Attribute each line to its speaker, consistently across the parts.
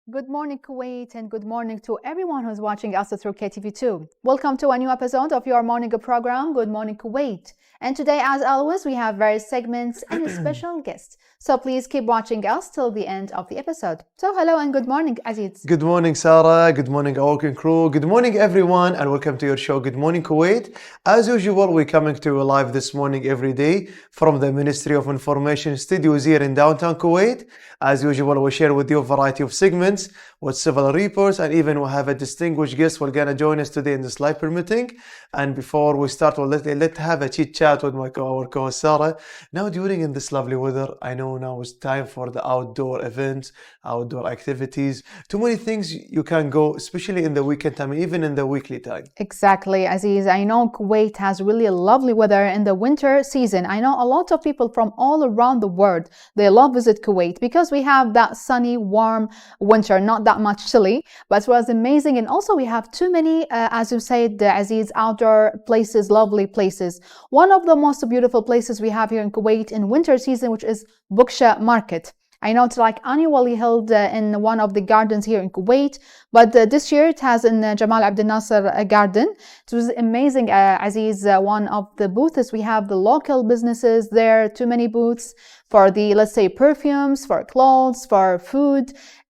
Speaker 1: Good morning, Kuwait, and good morning to everyone who's watching us through KTV2. Welcome to a new episode of your morning program, Good Morning Kuwait. And today, as always, we have various segments and a special guest. So please keep watching us till the end of the episode. So hello and good morning, Aziz.
Speaker 2: Good morning, Sarah. Good morning, our working crew. Good morning, everyone, and welcome to your show, Good Morning Kuwait. As usual, we're coming to you live this morning every day from the Ministry of Information studios here in downtown Kuwait. As usual, we share with you a variety of segments with several reports, and even we have a distinguished guest who's gonna join us today in this live permitting. And before we start, let's have a chit chat with our co-host Sarah. Now, during in this lovely weather, I know now it's time for the outdoor events, outdoor activities. Too many things you can go, especially in the weekend time, even in the weekly time.
Speaker 1: Exactly, Aziz. I know Kuwait has really lovely weather in the winter season. I know a lot of people from all around the world, they love visit Kuwait because we have that sunny, warm winter, not that much chilly, but it was amazing. And also we have too many, as you said, Aziz, outdoor places, lovely places. One of the most beautiful places we have here in Kuwait in winter season, which is Buksha Market. I know it's like annually held in one of the gardens here in Kuwait, but this year it has in Jamal Abdel Nasser garden. It was amazing, Aziz. One of the booths, we have the local businesses there, too many booths for the, let's say, perfumes, for clothes, for food.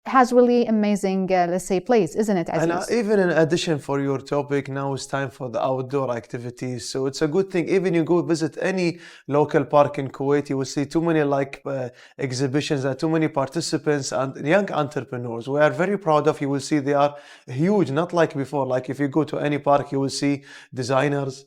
Speaker 1: Has really amazing, let's say, place, isn't it, Aziz?
Speaker 2: And even in addition for your topic, now it's time for the outdoor activities. So it's a good thing. Even you go visit any local park in Kuwait, you will see too many exhibitions and too many participants and young entrepreneurs. We are very proud of. You will see they are huge, not like before. Like if you go to any park, you will see designers,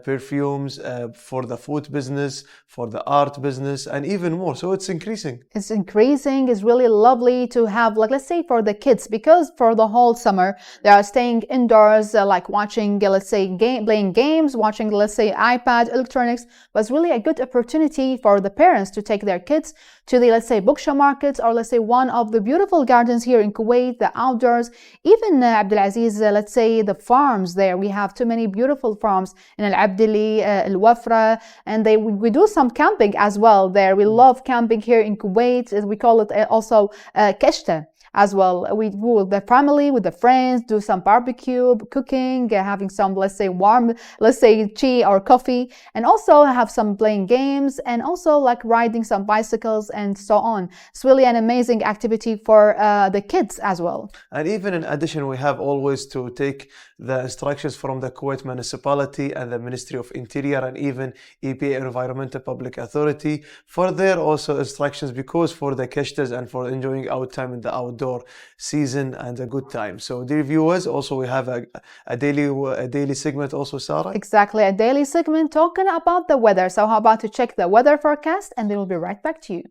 Speaker 2: perfumes, for the food business, for the art business, and even more. So it's increasing.
Speaker 1: It's increasing. It's really lovely to have, like, let's say for the kids, because for the whole summer, they are staying indoors, like watching, let's say, playing games, watching, let's say, iPad, electronics. But it's really a good opportunity for the parents to take their kids to the, let's say, Buksha markets, or let's say one of the beautiful gardens here in Kuwait, the outdoors, even Abdulaziz, let's say the farms there. We have too many beautiful farms in Al-Abdili, Al-Wafra, and we do some camping as well there. We love camping here in Kuwait. We call it also keshta as well. We do with the family, with the friends, do some barbecue, cooking, having some, let's say, warm, let's say, tea or coffee, and also have some playing games, and also like riding some bicycles and so on. It's really an amazing activity for the kids as well.
Speaker 2: And even in addition, we have always to take the instructions from the Kuwait municipality and the Ministry of Interior and even EPA, Environmental Public Authority, for their also instructions, because for the keshtas and for enjoying our time in the outdoor season and a good time. So dear viewers, also we have a daily segment also, Sarah.
Speaker 1: Exactly, a daily segment talking about the weather. So how about to check the weather forecast, and then we'll be right back to you.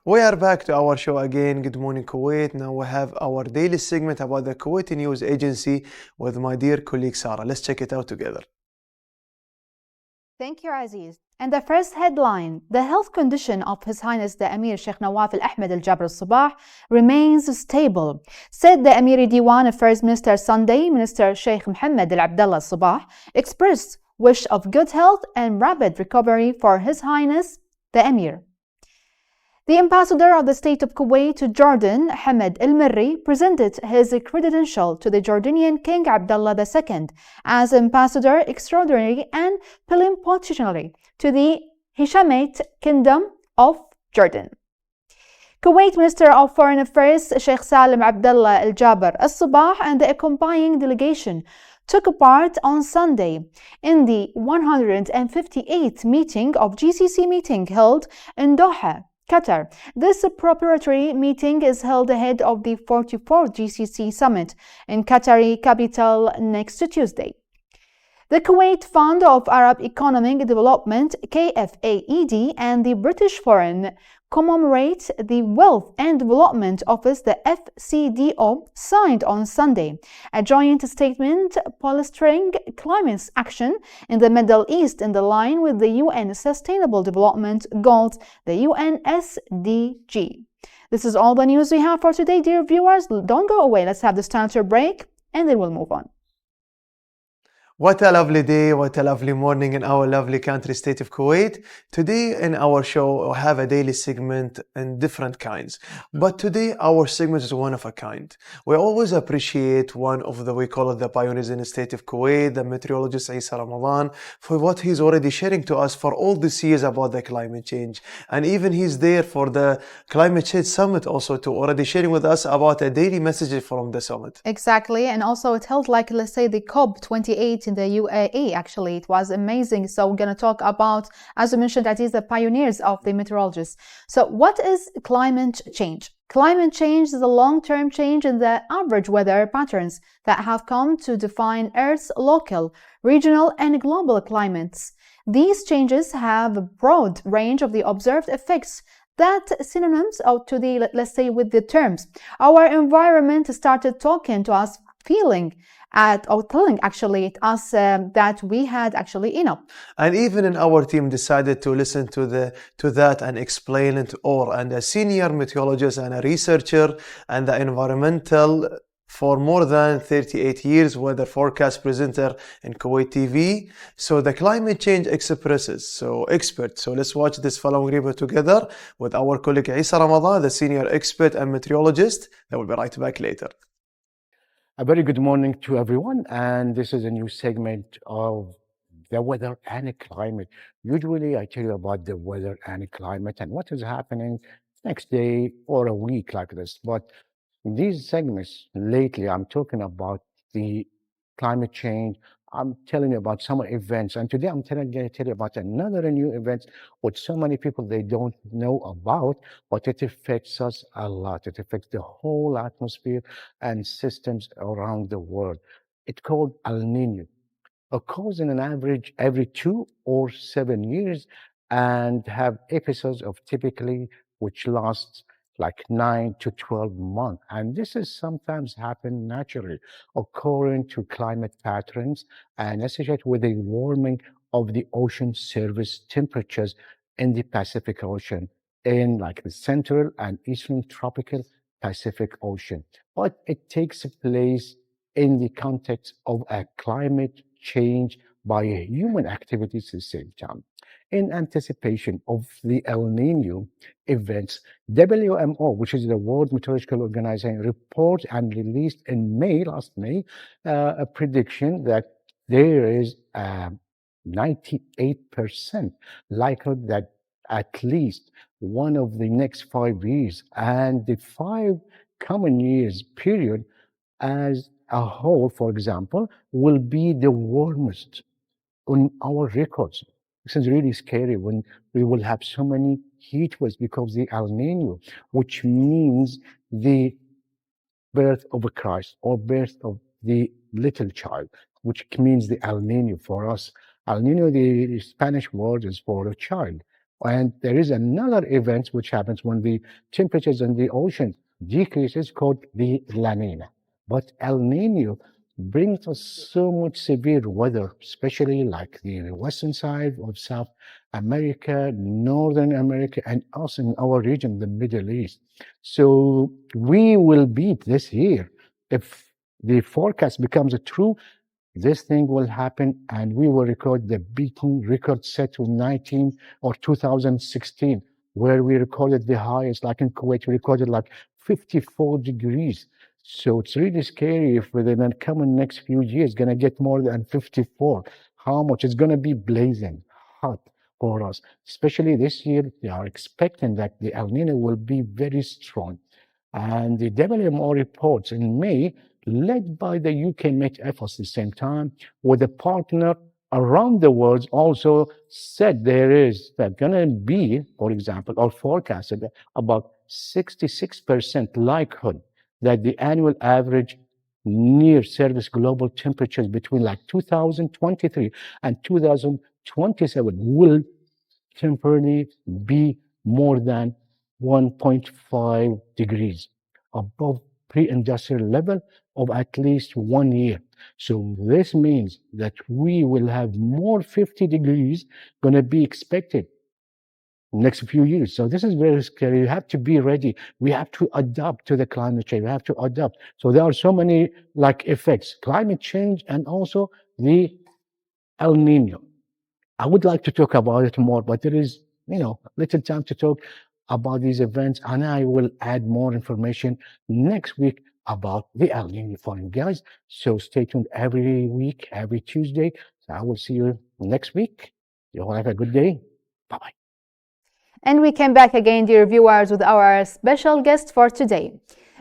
Speaker 2: We are back to our show again, Good Morning Kuwait. Now we have our daily segment about the Kuwaiti News Agency with my dear colleague Sarah. Let's check it out together.
Speaker 1: Thank you, Aziz. And the first headline, the health condition of His Highness the Emir Sheikh Nawaf Al Ahmed Al Jabr Al Sabah remains stable, said the Emiri Diwan Affairs Minister Sunday. Minister Sheikh Mohammed Al Abdullah Al Sabah expressed wish of good health and rapid recovery for His Highness the Emir. The ambassador of the State of Kuwait to Jordan, Hamad Al Mirri, presented his credential to the Jordanian King Abdullah II as ambassador extraordinary and plenipotentiary to the Hishamite Kingdom of Jordan. Kuwait Minister of Foreign Affairs Sheikh Salim Abdullah Al Jabr Al Sabah and the accompanying delegation took part on Sunday in the 158th meeting of GCC meeting held in Doha, Qatar. This preparatory meeting is held ahead of the 44th GCC summit in Qatari capital next Tuesday. The Kuwait Fund of Arab Economic Development, KFAED, and the British Foreign commemorate the Wealth and Development Office, the FCDO, signed on Sunday a joint statement bolstering climate action in the Middle East in the line with the UN Sustainable Development Goals, the UN SDG. This is all the news we have for today, dear viewers. Don't go away. Let's have the sponsor break and then we'll move on.
Speaker 2: What a lovely day, what a lovely morning in our lovely country state of Kuwait. Today in our show, we have a daily segment in different kinds. But today our segment is one of a kind. We always appreciate one of we call it the pioneers in the state of Kuwait, the meteorologist Isa Ramadan, for what he's already sharing to us for all these years about the climate change. And even he's there for the climate change summit also to already sharing with us about a daily message from the summit.
Speaker 1: Exactly, and also it held like, let's say, the COP28 in the UAE. Actually, it was amazing. So we're going to talk about, as you mentioned, that is the pioneers of the meteorologists. So what is climate change? Climate change is a long-term change in the average weather patterns that have come to define Earth's local, regional, and global climates. These changes have a broad range of the observed effects that synonyms to the, let's say, with the terms. Our environment started talking to us, feeling or telling actually us that we had actually enough.
Speaker 2: And even in our team decided to listen to that and explain it all. And a senior meteorologist and a researcher and the environmental for more than 38 years, weather forecast presenter in Kuwait TV. So the climate change expresses, so expert. So let's watch this following report together with our colleague Isa Ramadan, the senior expert and meteorologist. That will be right back later.
Speaker 3: A very good morning to everyone, and this is a new segment of the weather and climate. Usually I tell you about the weather and climate and what is happening next day or a week like this. But in these segments lately, I'm talking about the climate change. I'm telling you about some events, and today I'm going to tell you about another new event which so many people they don't know about, but it affects us a lot. It affects the whole atmosphere and systems around the world. It's called El Nino. Occurs in an average every 2 or 7 years and have episodes of typically which lasts like 9 to 12 months. And this is sometimes happen naturally, according to climate patterns and associated with the warming of the ocean surface temperatures in the Pacific Ocean, in like the central and eastern tropical Pacific Ocean. But it takes place in the context of a climate change by human activities at the same time. In anticipation of the El Nino events, WMO, which is the World Meteorological Organization, report and released in last May, a prediction that there is a 98% likelihood that at least one of the next 5 years and the 5 coming years period as a whole, for example, will be the warmest on our records. This is really scary when we will have so many heat waves because of the El Nino, which means the birth of a Christ or birth of the little child, which means the El Nino for us. El Nino, the Spanish word is for a child. And there is another event which happens when the temperatures in the ocean decreases called the La Nina. But El Nino brings us so much severe weather, especially like the western side of South America, Northern America, and us in our region, the Middle East. So we will beat this year. If the forecast becomes true, this thing will happen and we will record the beaten record set in 2016, where we recorded the highest, like in Kuwait, we recorded like 54 degrees. So it's really scary if within the coming next few years, going to get more than 54. How much? It's going to be blazing hot for us. Especially this year, they are expecting that the El Nino will be very strong. And the WMO reports in May, led by the UK Met Office at the same time, with a partner around the world, also said there going to be, for example, or forecasted about 66% likelihood that the annual average near surface global temperatures between like 2023 and 2027 will temporarily be more than 1.5 degrees above pre-industrial level of at least 1 year. So this means that we will have more 50 degrees going to be expected next few years. So this is very scary. You have to be ready. We have to adapt to the climate change. We have to adapt. So there are so many like effects, climate change and also the El Nino. I would like to talk about it more, but there is, little time to talk about these events, and I will add more information next week about the El Nino for you guys. So stay tuned every week, every Tuesday. So I will see you next week. You all have a good day. Bye-bye.
Speaker 1: And we came back again, dear viewers, with our special guest for today.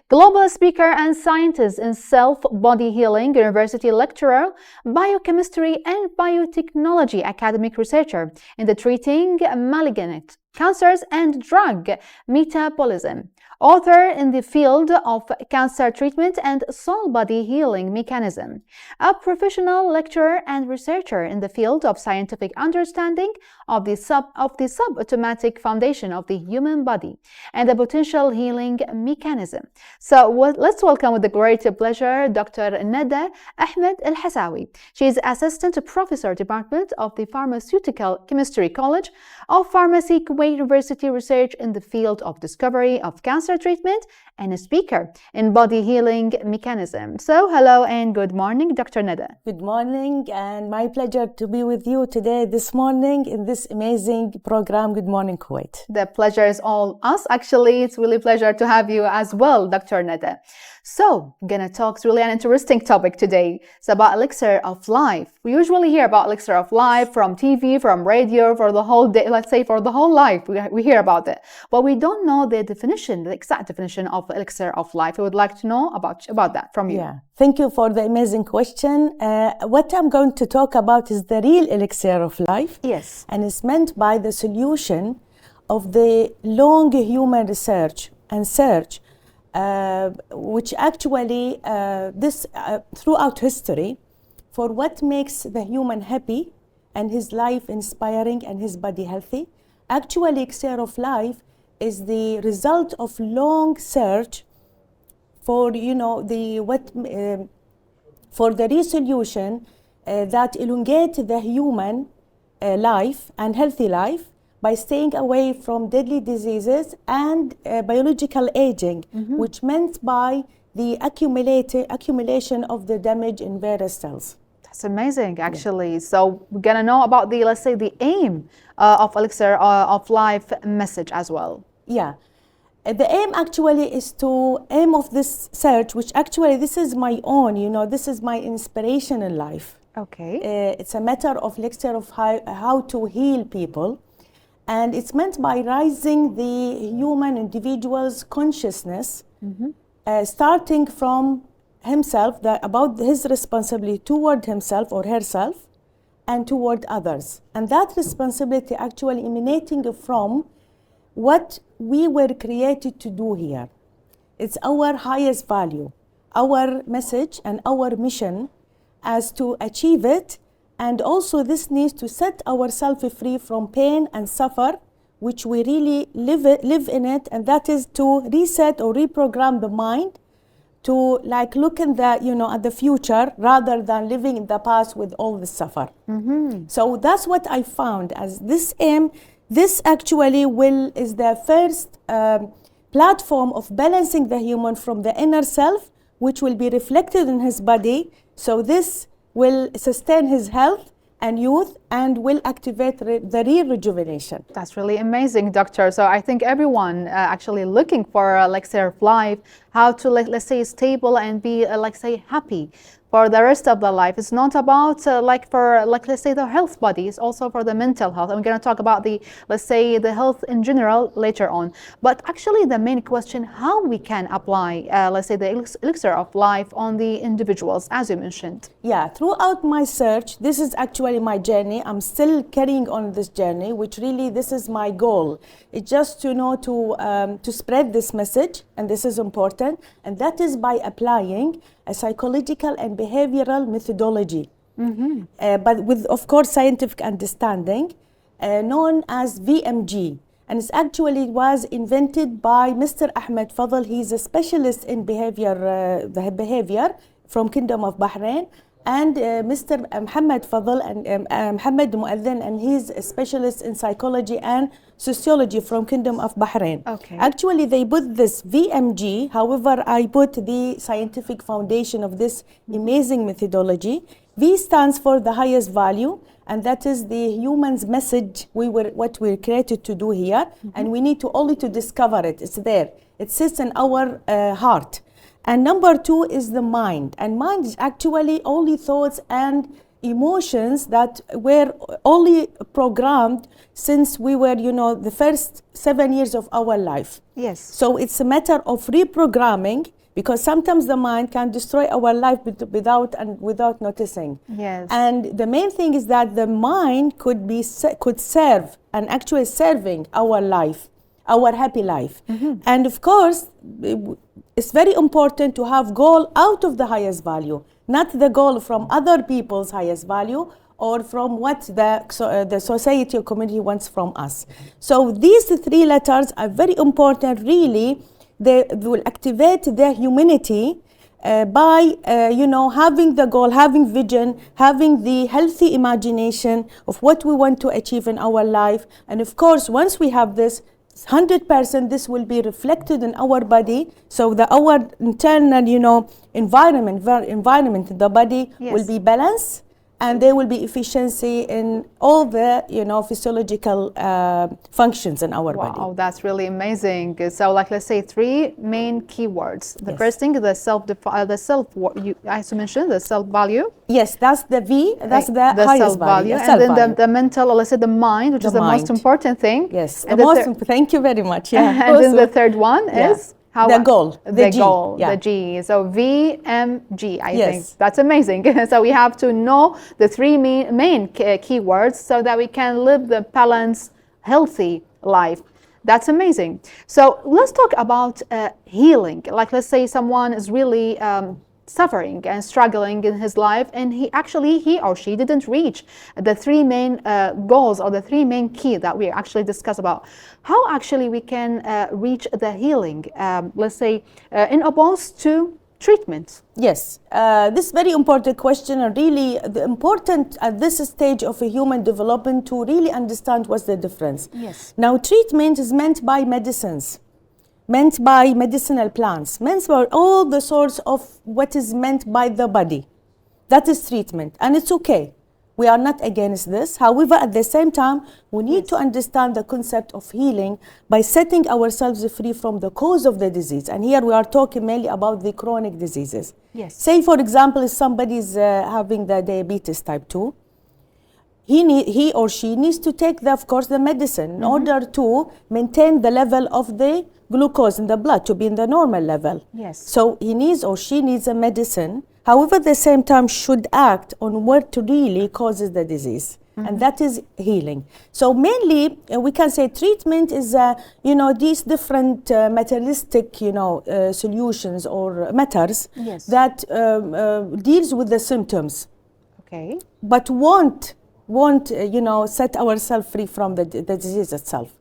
Speaker 1: Global speaker and scientist in self-body healing, university lecturer, biochemistry and biotechnology academic researcher in the treating malignant cancers and drug metabolism, author in the field of cancer treatment and soul body healing mechanism, a professional lecturer and researcher in the field of scientific understanding of the subatomic foundation of the human body and the potential healing mechanism. So let's welcome with the great pleasure Dr. Nada Ahmed Al-Hasawi. She is Assistant Professor Department of the Pharmaceutical Chemistry College of Pharmacy, Kuwait University, research in the field of discovery of cancer treatment and a speaker in body healing mechanism. So hello and good morning, Dr. Nada.
Speaker 4: Good morning, and my pleasure to be with you today, this morning, in this amazing program, Good Morning Kuwait.
Speaker 1: The pleasure is all us. Actually, it's really a pleasure to have you as well, Dr. Nada. So, I'm gonna talk really an interesting topic today. It's about elixir of life. We usually hear about elixir of life from TV, from radio, for the whole day, let's say for the whole life, we hear about it. But we don't know the definition, the exact definition of elixir of life. I would like to know about that from you.
Speaker 4: Yeah, thank you for the amazing question. What I'm going to talk about is the real elixir of life.
Speaker 1: Yes.
Speaker 4: And it's meant by the solution of the long human research and search, which actually throughout history, for what makes the human happy and his life inspiring and his body healthy. Actually, elixir of life is the result of long search for for the resolution that elongate the human life and healthy life by staying away from deadly diseases and biological aging, which meant by the accumulation of the damage in various cells.
Speaker 1: That's amazing, actually. Yeah. So we're gonna know about the, let's say, the aim of elixir of life message as well.
Speaker 4: Yeah. The aim actually is to aim of this search, which actually this is my own, this is my inspiration in life.
Speaker 1: Okay.
Speaker 4: It's a matter of elixir of how to heal people. And it's meant by raising the human individual's consciousness, starting from himself, about his responsibility toward himself or herself and toward others. And that responsibility actually emanating from what we were created to do here. It's our highest value, our message and our mission as to achieve it. And also this needs to set ourselves free from pain and suffer, which we really live in it, and that is to reset or reprogram the mind to look in the, at the future rather than living in the past with all the suffer. So that's what I found as this aim. This actually is the first platform of balancing the human from the inner self, which will be reflected in his body. So this will sustain his health and youth and will activate the real rejuvenation.
Speaker 1: That's really amazing, doctor. So I think everyone actually looking for elixir of life, how to let's say stable and be let's say happy for the rest of the life. It's not about let's say the health body, it's also for the mental health. I'm going to talk about the, let's say, the health in general later on. But actually the main question, how we can apply, let's say, the elixir of life on the individuals, as you mentioned.
Speaker 4: Yeah, throughout my search, this is actually my journey. I'm still carrying on this journey, which really, this is my goal. It's just to spread this message, and this is important, and that is by applying a psychological and behavioral methodology, but with, of course, scientific understanding, known as VMG. And it actually was invented by Mr. Ahmed Fadl. He's a specialist in behavior from Kingdom of Bahrain, and Mr. Muhammad Fadl and Muhammad Mu'adhin, and he's a specialist in psychology and sociology from Kingdom of Bahrain.
Speaker 1: Okay.
Speaker 4: Actually, they put this VMG, however, I put the scientific foundation of this amazing methodology V stands for the highest value, and that is the human's message. What we're created to do here, and we need to only to discover it. It's there. It sits in our heart. And number 2 is the mind, and mind is actually only thoughts and emotions that were only programmed since we were, the first 7 years of our life.
Speaker 1: Yes.
Speaker 4: So it's a matter of reprogramming, because sometimes the mind can destroy our life without noticing.
Speaker 1: Yes.
Speaker 4: And the main thing is that the mind could serve and actually serving our life, our happy life. And of course, it's very important to have goal out of the highest value, not the goal from other people's highest value or from what the society or community wants from us. So these 3 letters are very important, really. They will activate their humanity by, having the goal, having vision, having the healthy imagination of what we want to achieve in our life. And of course, once we have this, 100% this will be reflected in our body, so our internal environment in the body will be balanced, and there will be efficiency in all the physiological functions in our body.
Speaker 1: Wow, that's really amazing. So let's say 3 main keywords. The first thing, the self, you as you mentioned, the self value.
Speaker 4: Yes, that's the V, that's the highest value.
Speaker 1: And then the mental, let's say the mind, which is the most important thing.
Speaker 4: Yes,
Speaker 1: and
Speaker 4: thank you very much. Yeah.
Speaker 1: And then the third one is
Speaker 4: the goal,
Speaker 1: the G. So VMG, I think. That's amazing. So we have to know the 3 main keywords so that we can live the balanced, healthy life. That's amazing. So let's talk about healing. Like, let's say someone is really suffering and struggling in his life, and he or she didn't reach the 3 main goals or the 3 main key that we actually discussed about. How actually we can reach the healing, let's say, in opposed to treatment?
Speaker 4: Yes, this is very important question, and really important at this stage of a human development to really understand what's the difference.
Speaker 1: Yes.
Speaker 4: Now, treatment is meant by medicines, meant by medicinal plants, meant by all the sorts of what is meant by the body. That is treatment, and it's okay. We are not against this. However, at the same time, we need to understand the concept of healing by setting ourselves free from the cause of the disease. And here we are talking mainly about the chronic diseases.
Speaker 1: Yes.
Speaker 4: Say, for example, if somebody is having the diabetes type 2, he or she needs to take, of course, the medicine in order to maintain the level of the glucose in the blood to be in the normal level.
Speaker 1: Yes.
Speaker 4: So he needs or she needs a medicine. However, at the same time should act on what really causes the disease. And that is healing. So mainly we can say treatment is, these different materialistic, solutions or matters that deals with the symptoms.
Speaker 1: Okay.
Speaker 4: But won't set ourselves free from the disease itself.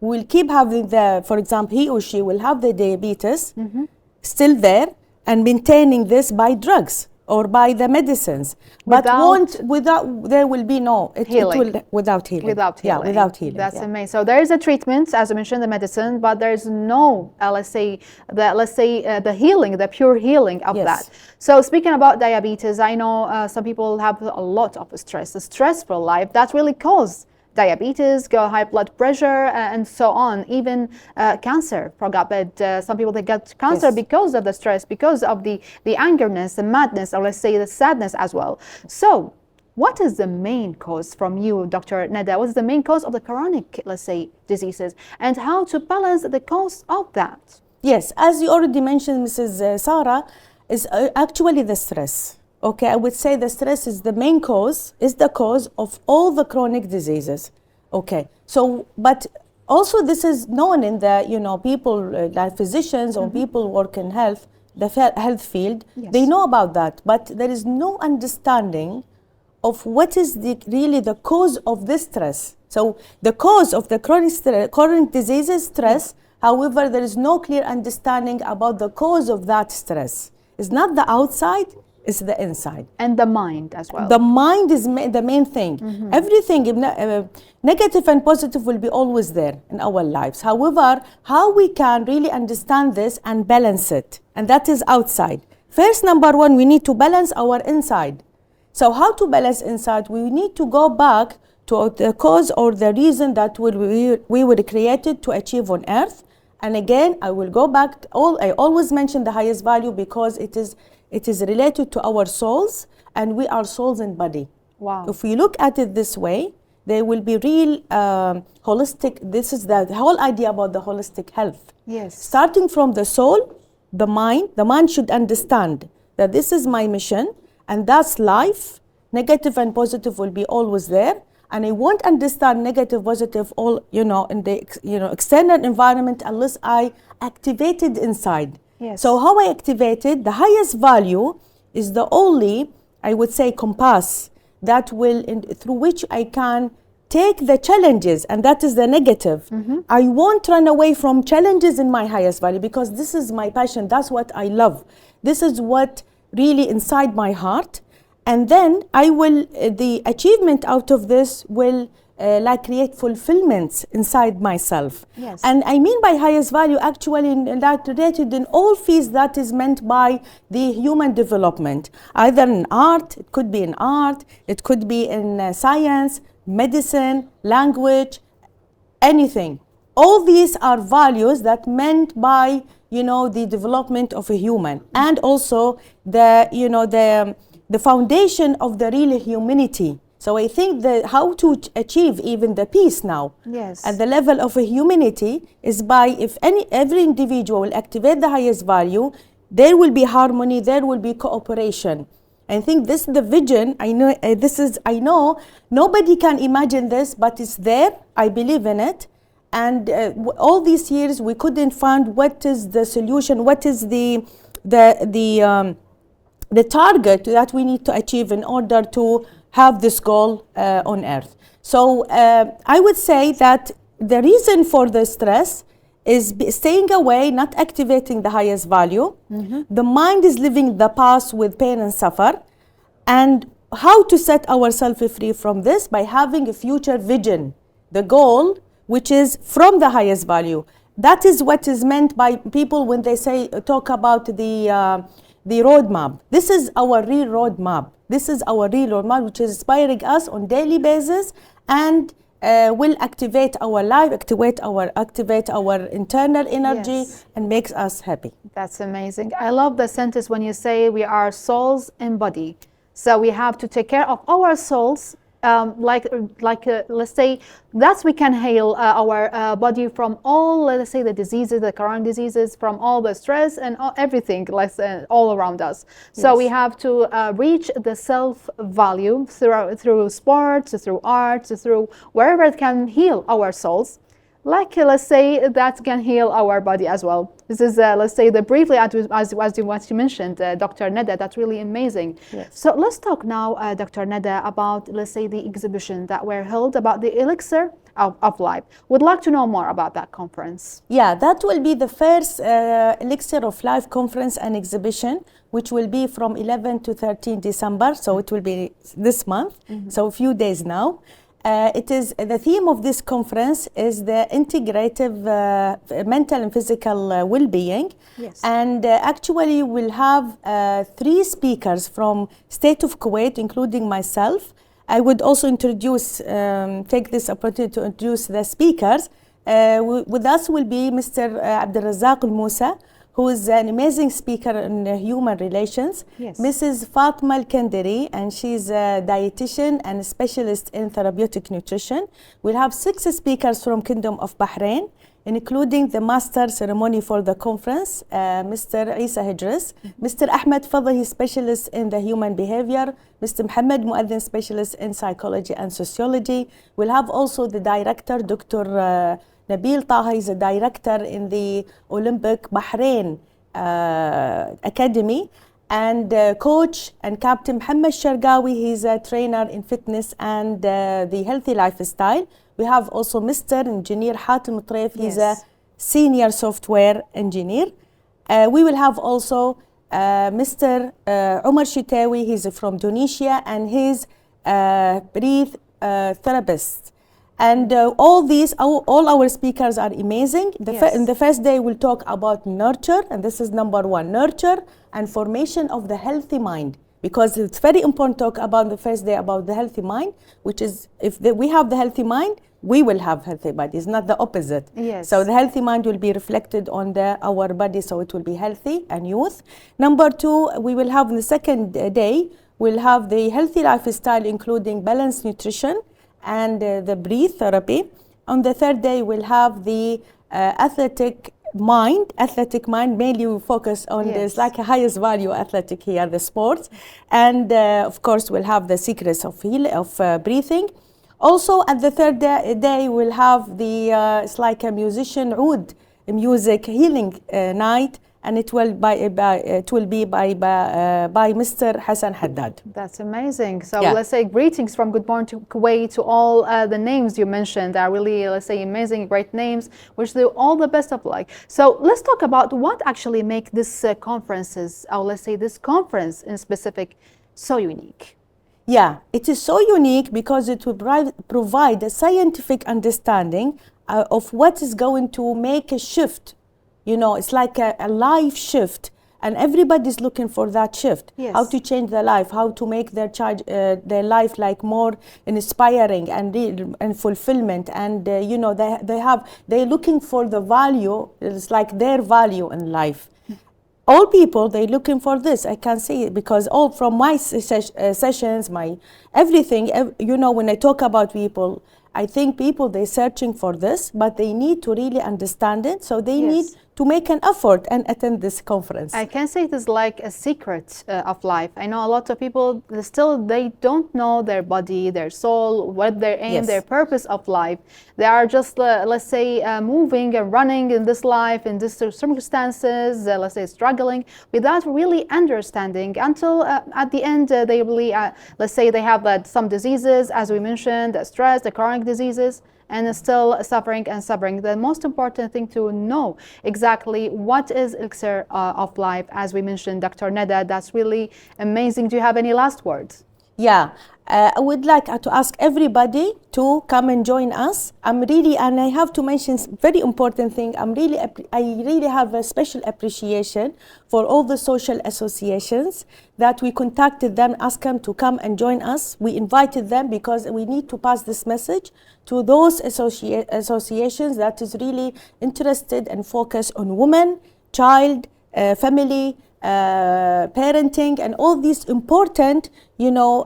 Speaker 4: We'll keep having for example, he or she will have the diabetes still there and maintaining this by drugs or by the medicines, but there will be no
Speaker 1: healing.
Speaker 4: Without healing.
Speaker 1: Without healing.
Speaker 4: Yeah, without healing.
Speaker 1: That's amazing. So there is a treatment, as I mentioned, the medicine, but there is no, the healing, the pure healing of that. So speaking about diabetes, I know some people have a lot of stress, a stressful life that really causes diabetes, high blood pressure, and so on, even cancer, forgot, but some people, they get cancer because of the stress, because of the angerness, the madness, or let's say the sadness as well. So what is the main cause from you, Dr. Nada? What is the main cause of the chronic, let's say, diseases, and how to balance the cause of that?
Speaker 4: Yes, as you already mentioned, Mrs. Sarah, is actually the stress. Okay, I would say the stress is the main cause, is the cause of all the chronic diseases. Okay, so, but also this is known in the, people, like physicians or people who work in health, the health field, they know about that, but there is no understanding of what is really the cause of this stress. So the cause of the chronic diseases, stress, however, there is no clear understanding about the cause of that stress. It's not the outside, it's the inside.
Speaker 1: And the mind as well.
Speaker 4: The mind is the main thing. Everything, negative and positive, will be always there in our lives. However, how we can really understand this and balance it, and that is outside. First, number one, we need to balance our inside. So how to balance inside? We need to go back to the cause or the reason that we were created to achieve on earth. And again, I will go back. I always mention the highest value because it is related to our souls, and we are souls and body.
Speaker 1: Wow.
Speaker 4: If we look at it this way, there will be real holistic. This is the whole idea about the holistic health.
Speaker 1: Yes.
Speaker 4: Starting from the soul, the mind should understand that this is my mission, and that's life. Negative and positive will be always there. And I won't understand negative, positive, all, in the, external environment unless I activate it inside.
Speaker 1: Yes.
Speaker 4: So how I activate it, the highest value is the only, I would say, compass that will, through which I can take the challenges, and that is the negative. I won't run away from challenges in my highest value because this is my passion. That's what I love. This is what really inside my heart. And then I will, the achievement out of this will create fulfillments inside myself.
Speaker 1: Yes.
Speaker 4: And I mean by highest value actually that related in all fields that is meant by the human development. Either in art, it could be in art, it could be in science, medicine, language, anything. All these are values that meant by, the development of a human. And also the foundation of the real humanity. So I think that how to achieve even the peace now,
Speaker 1: yes,
Speaker 4: at the level of a humanity is by if every individual will activate the highest value, there will be harmony, there will be cooperation. I think this is the vision. I know nobody can imagine this, but it's there. I believe in it. And all these years we couldn't find what is the solution, what is the target that we need to achieve in order to have this goal on earth. So I would say that the reason for the stress is staying away, not activating the highest value. The mind is living the past with pain and suffer. And how to set ourselves free from this? By having a future vision, the goal, which is from the highest value. That is what is meant by people when they talk about the roadmap. This is our real roadmap. This is our real roadmap, which is inspiring us on daily basis and will activate our life, activate our internal energy,
Speaker 1: yes,
Speaker 4: and makes us happy.
Speaker 1: That's amazing. I love the sentence when you say we are souls and body. So we have to take care of our souls. Let's say that we can heal our body from all, let's say, the diseases, the current diseases, from all the stress and everything, all around us. So
Speaker 4: Yes.
Speaker 1: we have to reach the self-value through sports, through art, through wherever it can heal our souls. Let's say that can heal our body as well. This is, let's say, briefly as what you mentioned, Dr. Neda. That's really amazing.
Speaker 4: Yes.
Speaker 1: So let's talk now, Dr. Neda, about, let's say, the exhibition that were held about the elixir of life. Would like to know more about that conference.
Speaker 4: Yeah, that will be the first Elixir of Life conference and exhibition, which will be from 11 to 13 December. So it will be this month, so a few days now. It is the theme of this conference is the integrative mental and physical well-being.
Speaker 1: Yes.
Speaker 4: And actually we'll have 3 speakers from state of Kuwait, including myself. I would also take this opportunity to introduce the speakers. With us will be Mr. Abdulrazak Al-Musa, who is an amazing speaker in human relations.
Speaker 1: Yes.
Speaker 4: Mrs. Fatma Al-Kandari, and she's a dietitian and a specialist in therapeutic nutrition. We'll have 6 speakers from Kingdom of Bahrain, including the master ceremony for the conference, Mr. Isa Hidris, Mr. Ahmed Fadhi, specialist in the human behavior, Mr. Mohammed Muadhin, specialist in psychology and sociology. We'll have also the director, Dr. Nabil Taha, is a director in the Olympic Bahrain Academy, and coach and Captain Mohammed Shargawi, he's a trainer in fitness and the healthy lifestyle. We have also Mr. Engineer Hatem Treif, he's a senior software engineer. We will have also Mr. Omar Shitawi, he's from Tunisia, and he's breath therapist. And all our speakers are amazing. In the first day, we'll talk about nurture, and this is number 1, nurture and formation of the healthy mind. because it's very important to talk about the first day about the healthy mind, which is if we have the healthy mind, we will have healthy bodies, not the opposite.
Speaker 1: Yes.
Speaker 4: So the healthy mind will be reflected on our body, so it will be healthy and youth. Number two, we will have on the second day, we'll have the healthy lifestyle, including balanced nutrition and the breathe therapy. On the third day, we'll have the athletic mind, mainly we focus on this, like a highest value athletic here, the sports. And of course, we'll have the secrets of breathing. Also, at the third day, we'll have it's like a musician oud, a music healing night, and it will be by Mr. Hassan Haddad.
Speaker 1: That's amazing. So let's say greetings from Good Morning to Kuwait to all the names you mentioned are really, let's say, amazing, great names, which do all the best of luck. So let's talk about what actually make this conferences, or let's say this conference in specific, so unique.
Speaker 4: Yeah, it is so unique because it will provide a scientific understanding of what is going to make a shift. You know, it's like a life shift, and everybody's looking for that shift.
Speaker 1: Yes.
Speaker 4: How to change their life, how to make their life like more inspiring and fulfillment, and you know, they're looking for the value. It's like their value in life. All people, they're looking for this. I can see it because all from my sessions, my everything, you know, when I talk about people, I think people, they're searching for this, but they need to really understand it. So they need to make an effort and attend this conference.
Speaker 1: I can say it is like a secret of life. I know a lot of people, they don't know their body, their soul, what their aim, their purpose of life. They are just, let's say, moving and running in this life, in these circumstances, let's say struggling, without really understanding until at the end they really, let's say they have some diseases, as we mentioned, the stress, the chronic diseases, and still suffering. The most important thing to know exactly what is elixir of life, as we mentioned, Dr. Neda, that's really amazing. Do you have any last words?
Speaker 4: Yeah, I would like to ask everybody to come and join us. And I have to mention very important thing. I really have a special appreciation for all the social associations that we contacted them, asked them to come and join us. We invited them because we need to pass this message to those associations that is really interested and focused on women, child, family, parenting, and all these important, you know,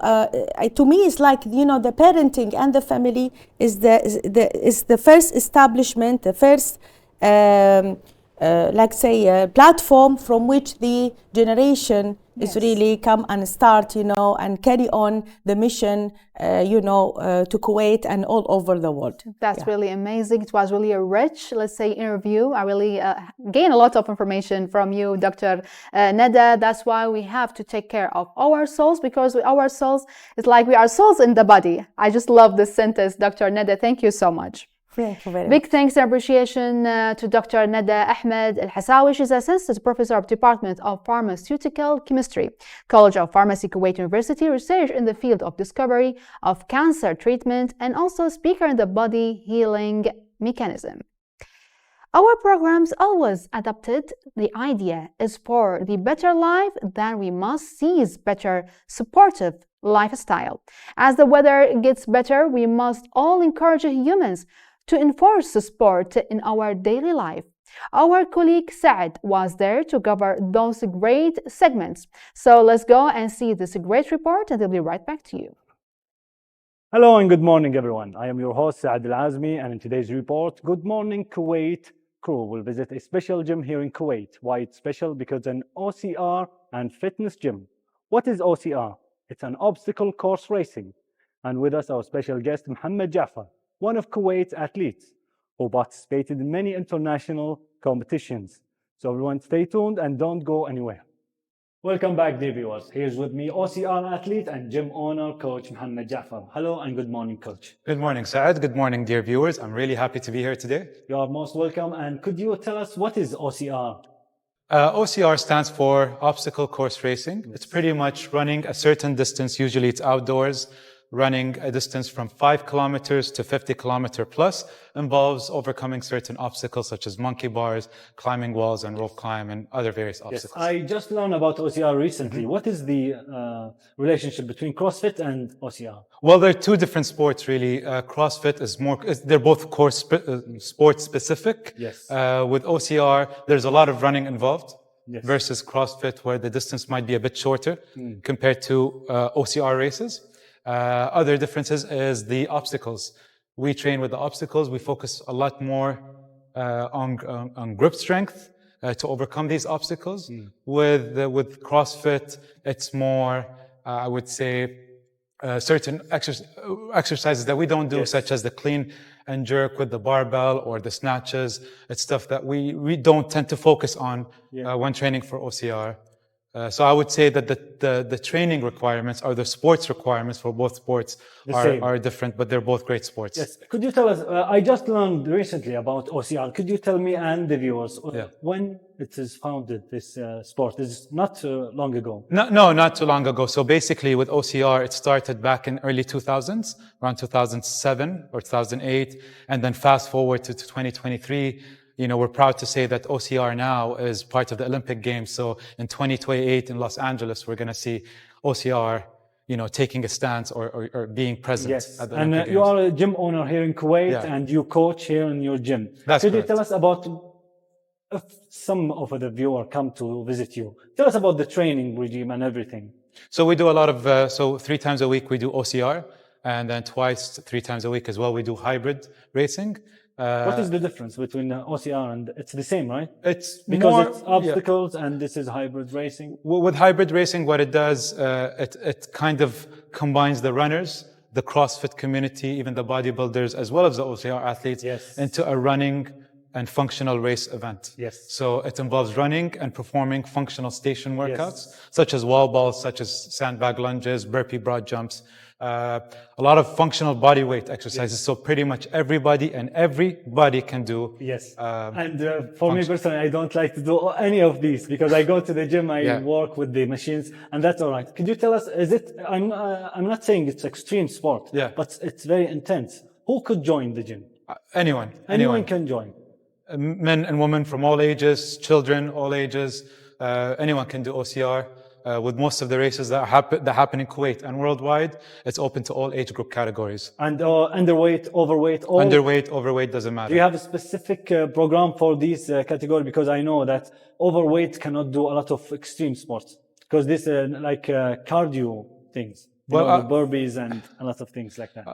Speaker 4: to me it's like, you know, the parenting and the family is the first establishment, the first like say platform from which the generation is really come and start, you know, and carry on the mission, you know, to Kuwait and all over the world.
Speaker 1: That's really amazing. It was really a rich, let's say, interview. I really gained a lot of information from you, Dr. Neda. That's why we have to take care of our souls, because our souls, it's like we are souls in the body. I just love this sentence, Dr. Neda. Thank you so much.
Speaker 4: Thank you very much.
Speaker 1: Big thanks and appreciation to Dr. Neda Ahmed Al-Hasawi. She's Assistant Professor of Department of Pharmaceutical Chemistry, College of Pharmacy, Kuwait University, research in the field of discovery of cancer treatment, and also speaker in the body healing mechanism. Our programs always adapted. The idea is for the better life, then we must seize better supportive lifestyle. As the weather gets better, we must all encourage humans to enforce sport in our daily life. Our colleague Saad was there to cover those great segments. So let's go and see this great report, and they'll be right back to you.
Speaker 5: Hello and good morning, everyone. I am your host, Saad Al-Azmi, and in today's report, Good Morning Kuwait crew will visit a special gym here in Kuwait. Why it's special? Because an OCR and fitness gym. What is OCR? It's an obstacle course racing. And with us, our special guest, Mohammed Jafar, one of Kuwait's athletes who participated in many international competitions. So everyone stay tuned and don't go anywhere. Welcome back, dear viewers. Here's with me OCR athlete and gym owner, Coach Mohammed Jafar. Hello and good morning, Coach.
Speaker 6: Good morning, Saad. Good morning, dear viewers. I'm really happy to be here today.
Speaker 5: You are most welcome. And could you tell us what is OCR?
Speaker 6: OCR stands for Obstacle Course Racing. It's pretty much running a certain distance. Usually it's outdoors, running a distance from 5 kilometers to 50 kilometer plus involves overcoming certain obstacles such as monkey bars, climbing walls and rope climb and other various obstacles.
Speaker 5: Yes, I just learned about OCR recently. What is the relationship between CrossFit and OCR?
Speaker 6: Well, they're two different sports, really. CrossFit is they're both sport specific.
Speaker 5: Yes.
Speaker 6: With OCR, there's a lot of running involved.
Speaker 5: Yes.
Speaker 6: Versus CrossFit, where the distance might be a bit shorter compared to OCR races. Other differences is the obstacles. We train with the obstacles. We focus a lot more on grip strength to overcome these obstacles. With CrossFit, it's more, I would say, certain exercises that we don't do, such as the clean and jerk with the barbell or the snatches. It's stuff that we don't tend to focus on when training for OCR. So I would say that the training requirements or the sports requirements for both sports are different, but they're both great sports.
Speaker 5: Yes. Could you tell us, I just learned recently about OCR. Could you tell me and the viewers when it is founded, this sport? Is not long ago?
Speaker 6: No, not too long ago. So basically with OCR, it started back in early 2000s, around 2007 or 2008. And then fast forward to 2023, we're proud to say that OCR now is part of the Olympic Games. So in 2028 in Los Angeles, we're going to see OCR, taking a stance or being present at the Olympic Games.
Speaker 5: You are a gym owner here in Kuwait and you coach here in your gym.
Speaker 6: That's
Speaker 5: Could
Speaker 6: correct.
Speaker 5: you tell us about, if some of the viewers come to visit you, tell us about the training regime and everything.
Speaker 6: So we do a lot of, 3 times a week we do OCR, and then 3 times a week as well we do hybrid racing.
Speaker 5: What is the difference between OCR and it's the same, right?
Speaker 6: It's
Speaker 5: because it's obstacles and this is hybrid racing.
Speaker 6: With hybrid racing, what it does, it kind of combines the runners, the CrossFit community, even the bodybuilders, as well as the OCR athletes into a running and functional race event.
Speaker 5: Yes.
Speaker 6: So it involves running and performing functional station workouts, such as wall balls, such as sandbag lunges, burpee broad jumps. A lot of functional body weight exercises. So pretty much everybody can do.
Speaker 5: Yes. For me personally, I don't like to do any of these because I go to the gym, I work with the machines, and that's all right. Could you tell us, I'm not saying it's extreme sport, but it's very intense. Who could join the gym?
Speaker 6: Anyone.
Speaker 5: Anyone can join.
Speaker 6: Men and women from all ages, children, all ages. Anyone can do OCR. With most of the races that happen in Kuwait and worldwide, it's open to all age group categories.
Speaker 5: And underweight, overweight, all?
Speaker 6: Underweight, overweight, doesn't matter.
Speaker 5: Do you have a specific program for these categories? Because I know that overweight cannot do a lot of extreme sports. Because this cardio things. The burpees and a lot of things like that.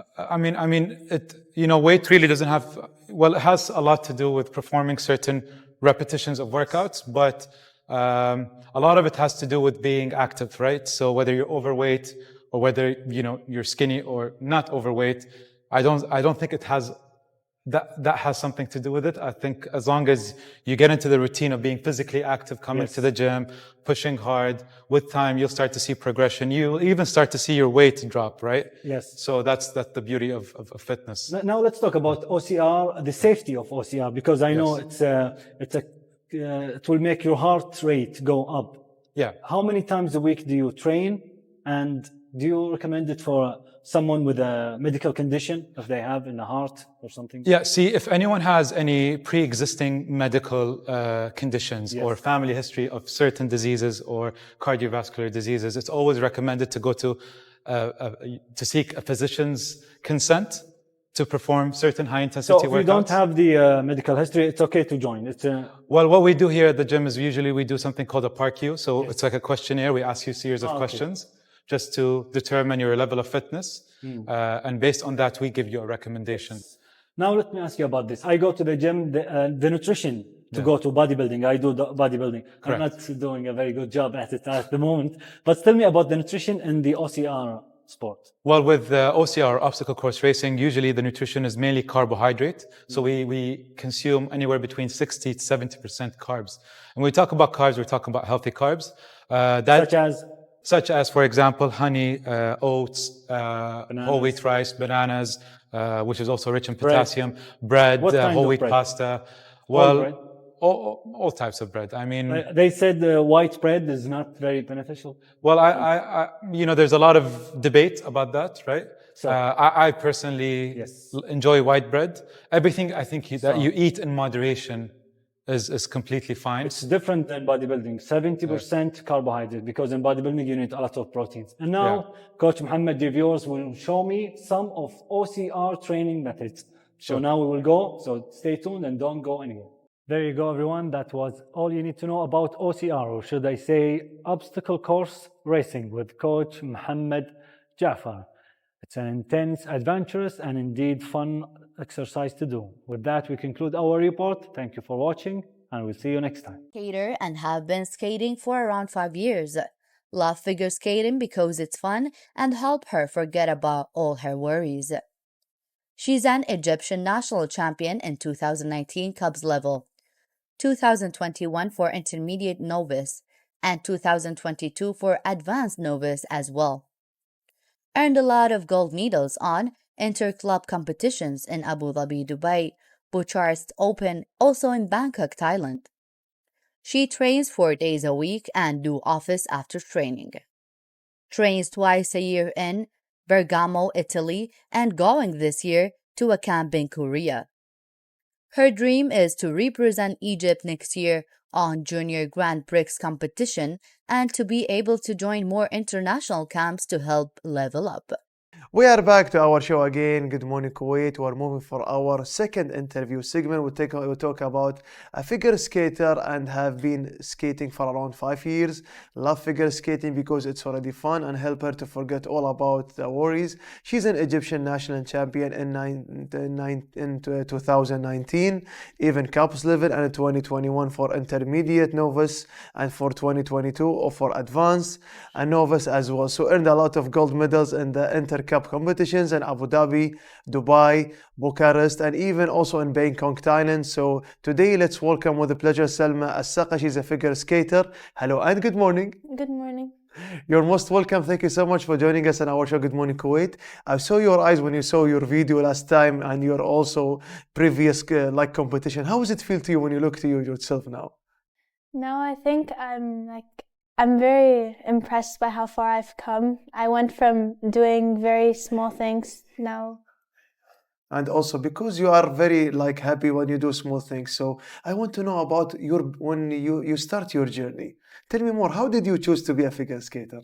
Speaker 5: Weight really doesn't have, it has a lot to do with performing certain repetitions of workouts, but a lot of it has to do with being active, right? So whether you're overweight or whether, you're skinny or not overweight, I don't think it has, that has something to do with it. I think as long as you get into the routine of being physically active, coming to the gym, pushing hard, with time, you'll start to see progression. You'll even start to see your weight drop, right? Yes.
Speaker 6: So that's the beauty of fitness.
Speaker 5: Now let's talk about OCR, the safety of OCR, because I know it will make your heart rate go up.
Speaker 6: Yeah.
Speaker 5: How many times a week do you train? And do you recommend it for someone with a medical condition, if they have in the heart or something?
Speaker 6: Yeah, see, if anyone has any pre-existing medical conditions or family history of certain diseases or cardiovascular diseases, it's always recommended to go to seek a physician's consent to perform certain high-intensity workouts.
Speaker 5: So if you don't have the medical history, it's okay to join.
Speaker 6: Well, what we do here at the gym is usually we do something called a PARQ. So it's like a questionnaire. We ask you a series of questions just to determine your level of fitness. And based on that, we give you a recommendation.
Speaker 5: Now let me ask you about this. I go to the gym, the nutrition to go to bodybuilding. I do the bodybuilding.
Speaker 6: Correct.
Speaker 5: I'm not doing a very good job at it at the moment. But tell me about the nutrition in the OCR sport.
Speaker 6: Well, with OCR, obstacle course racing, usually the nutrition is mainly carbohydrate. So we consume anywhere between 60 to 70% carbs. And when we talk about carbs, we're talking about healthy carbs. Such as, for example, honey, oats, whole wheat rice, bananas, which is also rich in potassium, bread, whole wheat pasta. Well, all types of bread. I mean,
Speaker 5: They said white bread is not very beneficial.
Speaker 6: well, I there's a lot of debate about that, right?
Speaker 5: So-
Speaker 6: I personally
Speaker 5: Yes.
Speaker 6: enjoy white bread. Everything I think that you eat in moderation is completely fine.
Speaker 5: It's different than bodybuilding. 70% carbohydrate, because in bodybuilding you need a lot of proteins. And now Coach Mohammed, your viewers, will show me some of OCR training methods. So now we will go. So stay tuned and don't go anywhere. There you go, everyone. That was all you need to know about OCR, or should I say obstacle course racing, with Coach Mohammed Jafar. It's an intense, adventurous, and indeed fun exercise to do. With that, we conclude our report. Thank you for watching, and we'll see you next time.
Speaker 7: Skater and have been skating for around 5 years. Love figure skating because it's fun and help her forget about all her worries. She's an Egyptian national champion in 2019 Cubs level, 2021 for intermediate novice, and 2022 for advanced novice as well. Earned a lot of gold medals on inter-club competitions in Abu Dhabi, Dubai, Bucharest Open, also in Bangkok, Thailand. She trains 4 days a week and do office after training. Trains twice a year in Bergamo, Italy, and going this year to a camp in Korea. Her dream is to represent Egypt next year on Junior Grand Prix competition and to be able to join more international camps to help level up.
Speaker 2: We are back to our show again. Good morning, Kuwait. We're moving for our second interview segment. We'll talk about a figure skater and have been skating for around 5 years. Love figure skating because it's already fun and help her to forget all about the worries. She's an Egyptian national champion in 2019, even Cups level, and in 2021 for intermediate novice, and for 2022 for advanced and novice as well. So earned a lot of gold medals in the Inter-Cup competitions in Abu Dhabi, Dubai, Bucharest, and even also in Bangkok, Thailand. So today let's welcome with a pleasure Salma As-Saqa. She's a figure skater. Hello and good morning.
Speaker 4: Good morning.
Speaker 2: You're most welcome. Thank you so much for joining us on our show, Good Morning Kuwait. I saw your eyes when you saw your video last time and your also previous competition. How does it feel to you when you look to yourself now?
Speaker 8: Now I think I'm very impressed by how far I've come. I went from doing very small things now.
Speaker 2: And also because you are very happy when you do small things. So I want to know about when you start your journey. Tell me more. How did you choose to be a figure skater?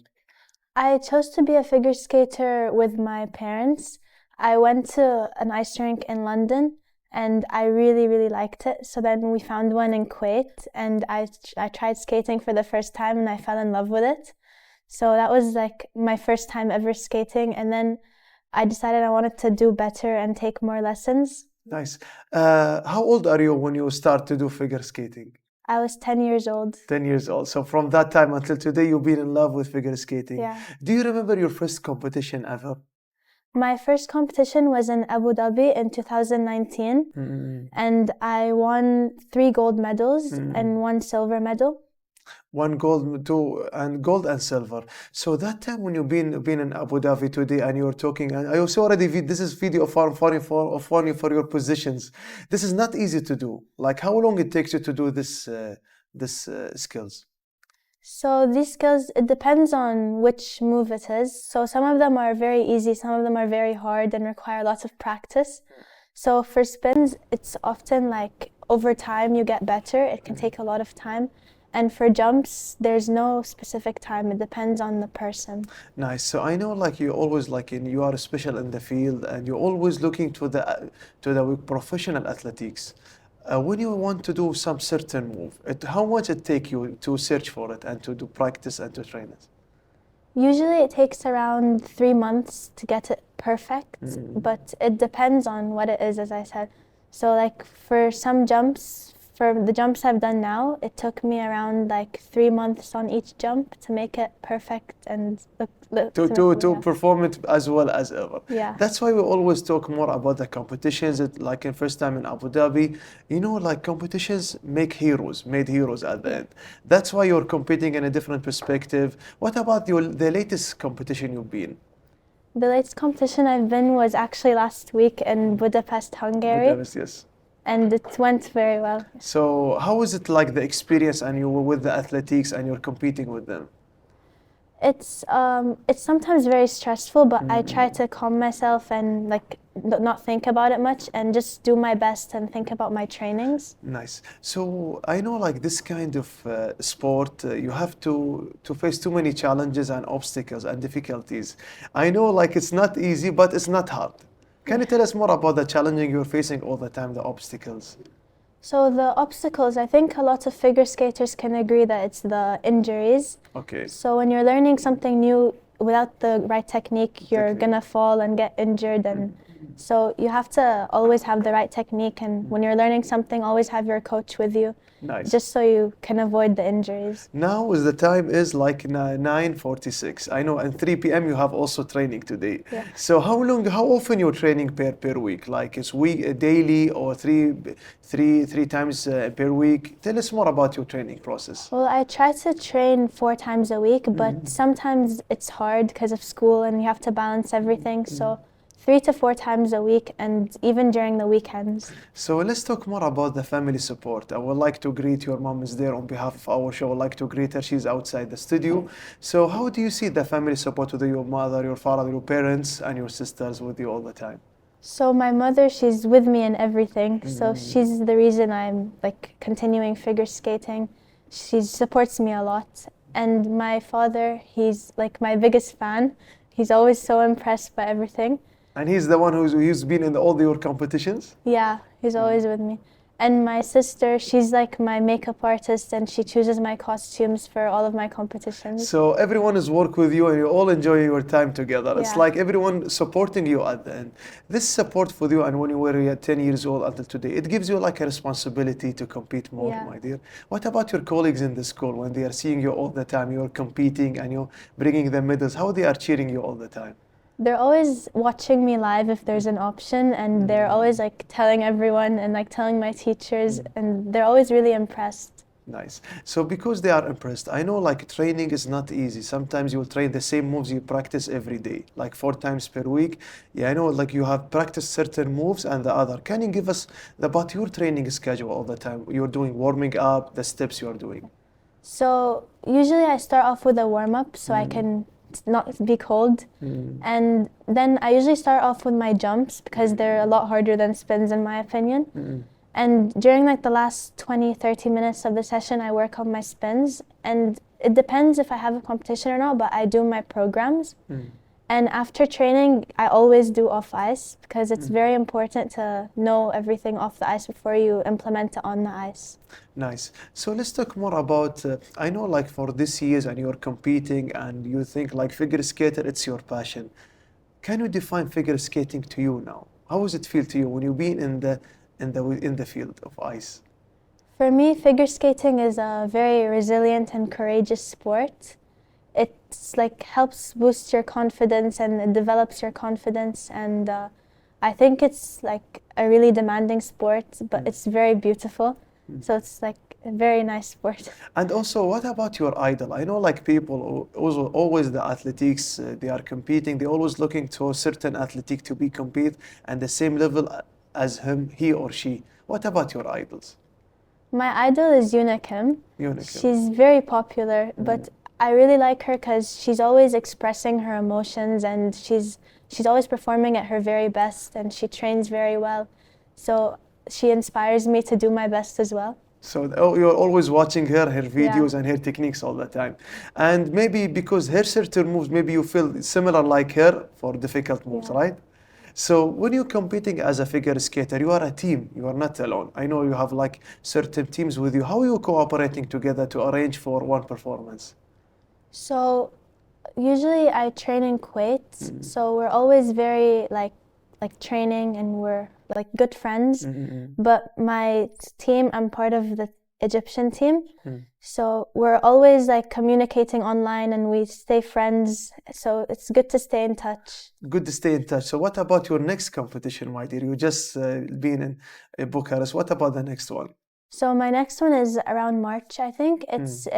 Speaker 8: I chose to be a figure skater with my parents. I went to an ice rink in London and I really, really liked it. So then we found one in Kuwait and I tried skating for the first time and I fell in love with it. So that was my first time ever skating, and then I decided I wanted to do better and take more lessons.
Speaker 2: Nice. How old are you when you start to do figure skating?
Speaker 8: I was 10 years old.
Speaker 2: 10 years old. So from that time until today, you've been in love with figure skating.
Speaker 8: Yeah.
Speaker 2: Do you remember your first competition ever?
Speaker 8: My first competition was in Abu Dhabi in 2019, and I won 3 gold medals and 1 silver medal.
Speaker 2: 1 gold, 2 and gold and silver. So that time when you've been in Abu Dhabi today and you're talking, and I also already this is video of one for your positions. This is not easy to do. How long it takes you to do this skills?
Speaker 8: So these skills, it depends on which move it is. So some of them are very easy, some of them are very hard and require lots of practice. So for spins, it's often over time you get better. It can take a lot of time. And for jumps, there's no specific time. It depends on the person.
Speaker 2: Nice. So I know you always you are special in the field and you're always looking to the professional athletics. When you want to do some certain move, how much it take you to search for it and to do practice and to train it?
Speaker 8: Usually it takes around 3 months to get it perfect, but it depends on what it is, as I said. So for some jumps, for the jumps I've done now, it took me around 3 months on each jump to make it perfect and
Speaker 2: to perform it as well as ever.
Speaker 8: Yeah.
Speaker 2: That's why we always talk more about the competitions. In first time in Abu Dhabi, competitions made heroes at the end. That's why you're competing in a different perspective. What about the latest competition you've been?
Speaker 8: The latest competition I've been was actually last week in Budapest, Hungary.
Speaker 2: Yes.
Speaker 8: and it went very well.
Speaker 2: So how was it like the experience and you were with the athletics and you're competing with them?
Speaker 8: It's sometimes very stressful, but I try to calm myself and like not think about it much and just do my best and think about my trainings.
Speaker 2: Nice. So I know like this kind of sport, you have to face too many challenges and obstacles and difficulties. I know like it's not easy, but it's not hard. Can you tell us more about the challenging you're facing all the time, the obstacles?
Speaker 8: So the obstacles, I think a lot of figure skaters can agree that it's the injuries.
Speaker 2: Okay.
Speaker 8: So when you're learning something new without the right technique, you're gonna fall and get injured, and so you have to always have the right technique, and when you're learning something, always have your coach with you.
Speaker 2: Nice.
Speaker 8: Just so you can avoid the injuries.
Speaker 2: Now is the time is like 9:46. I know, and 3 p.m. you have also training today.
Speaker 8: Yeah.
Speaker 2: So how often you're training per week? Like it's daily or three times per week? Tell us more about your training process.
Speaker 8: Well, I try to train 4 times a week, but sometimes it's hard because of school and you have to balance everything. So 3 to 4 times a week, and even during the weekends.
Speaker 2: So let's talk more about the family support. I would like to greet your mom is there on behalf of our show. I would like to greet her. She's outside the studio. So how do you see the family support with your mother, your father, your parents, and your sisters with you all the time?
Speaker 8: So my mother, she's with me in everything. So she's the reason I'm like continuing figure skating. She supports me a lot. And my father, he's like my biggest fan. He's always so impressed by everything.
Speaker 2: And he's the one who's been in all your competitions?
Speaker 8: Yeah, he's always with me. And my sister, she's like my makeup artist, and she chooses my costumes for all of my competitions.
Speaker 2: So everyone is work with you and you all enjoy your time together. It's
Speaker 8: Yeah.
Speaker 2: like everyone supporting you at the end. This support for you, and when you were 10 years old until today, it gives you like a responsibility to compete more,
Speaker 8: Yeah.
Speaker 2: my dear. What about your colleagues in the school when they are seeing you all the time, you're competing and you're bringing the medals, how they are cheering you all the time?
Speaker 8: They're always watching me live if there's an option, and they're always like telling everyone and like telling my teachers, and they're always really impressed.
Speaker 2: Nice. So because they are impressed, I know like training is not easy. Sometimes you will train the same moves you practice every day, like 4 times per week. Yeah, I know like you have practiced certain moves and the other. Can you give us about your training schedule all the time? You're doing warming up, the steps you're doing.
Speaker 8: So usually I start off with a warm-up so I can not be cold. And then I usually start off with my jumps because they're a lot harder than spins in my opinion. And during like the last 20-30 minutes of the session, I work on my spins, and it depends if I have a competition or not, but I do my programs. And after training, I always do off ice because it's very important to know everything off the ice before you implement it on the ice.
Speaker 2: Nice. So let's talk more about, I know like for this years and you're competing and you think like figure skater, it's your passion. Can you define figure skating to you now? How does it feel to you when you've been in the field of ice?
Speaker 8: For me, figure skating is a very resilient and courageous sport. It's like helps boost your confidence and it develops your confidence, and I think it's like a really demanding sport, but it's very beautiful. So it's like a very nice sport.
Speaker 2: And also, what about your idol? I know like people also always the athletics, they are competing, they're always looking to a certain athletic to be compete and the same level as him, he or she. What about your idols?
Speaker 8: My idol is Yuna Kim.
Speaker 2: Yuna Kim.
Speaker 8: She's very popular, but I really like her because she's always expressing her emotions, and she's always performing at her very best, and she trains very well. So she inspires me to do my best as well.
Speaker 2: So you're always watching her videos and her techniques all the time. And maybe because her certain moves, maybe you feel similar like her for difficult moves, right? So when you're competing as a figure skater, you are a team, you are not alone. I know you have like certain teams with you. How are you cooperating together to arrange for one performance?
Speaker 8: So usually I train in Kuwait, so we're always very like training, and we're like good friends. But my team, I'm part of the Egyptian team, so we're always like communicating online and we stay friends, so it's good to stay in touch.
Speaker 2: Good to stay in touch. So what about your next competition, my dear? You just been in Bucharest. What about the next one?
Speaker 8: So my next one is around March, I think. It's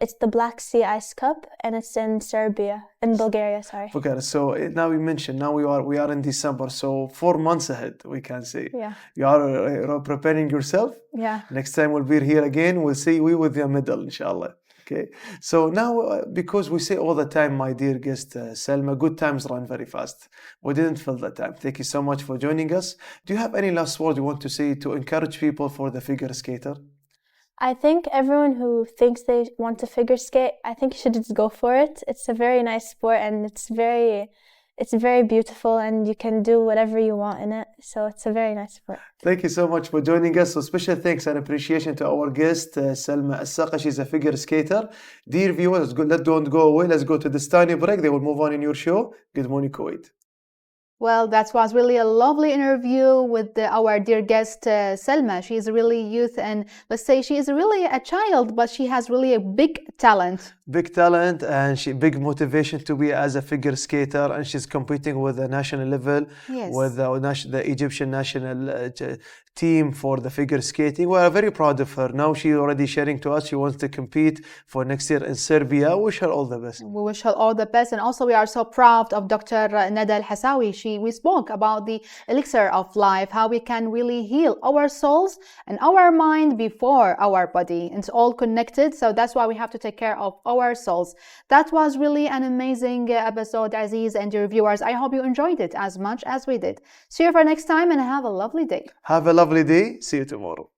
Speaker 8: it's the Black Sea Ice Cup, and it's in Bulgaria, sorry.
Speaker 2: Okay, so now we mentioned, now we are in December, so 4 months ahead, we can say.
Speaker 8: Yeah.
Speaker 2: You are preparing yourself.
Speaker 8: Yeah.
Speaker 2: Next time we'll be here again, we'll see you with your medal, inshallah. Okay, so now because we say all the time, my dear guest Selma, good times run very fast. We didn't fill the time. Thank you so much for joining us. Do you have any last word you want to say to encourage people for the figure skater?
Speaker 8: I think everyone who thinks they want to figure skate, I think you should just go for it. It's a very nice sport, and it's very beautiful, and you can do whatever you want in it. So it's a very nice sport.
Speaker 2: Thank you so much for joining us. So special thanks and appreciation to our guest, Selma Al-Saqa. She's a figure skater. Dear viewers, don't go away. Let's go to this tiny break. They will move on in your show. Good morning, Kuwait.
Speaker 1: Well, that was really a lovely interview with our dear guest, Selma. She is really youth, and let's say she is really a child, but she has really a big talent.
Speaker 2: Big talent, and big motivation to be as a figure skater, and she's competing with the national level,
Speaker 1: Yes.
Speaker 2: with the Egyptian national team for the figure skating. We are very proud of her. Now she's already sharing to us she wants to compete for next year in Serbia. Wish her all the best.
Speaker 1: We wish her all the best, and also we are so proud of Dr. Nada Al-Hasawi. We spoke about the elixir of life, how we can really heal our souls and our mind before our body. It's all connected, so that's why we have to take care of our souls. That was really an amazing episode, Aziz and your viewers. I hope you enjoyed it as much as we did. See you for next time, and have a lovely day.
Speaker 2: Have a lovely day. See you tomorrow.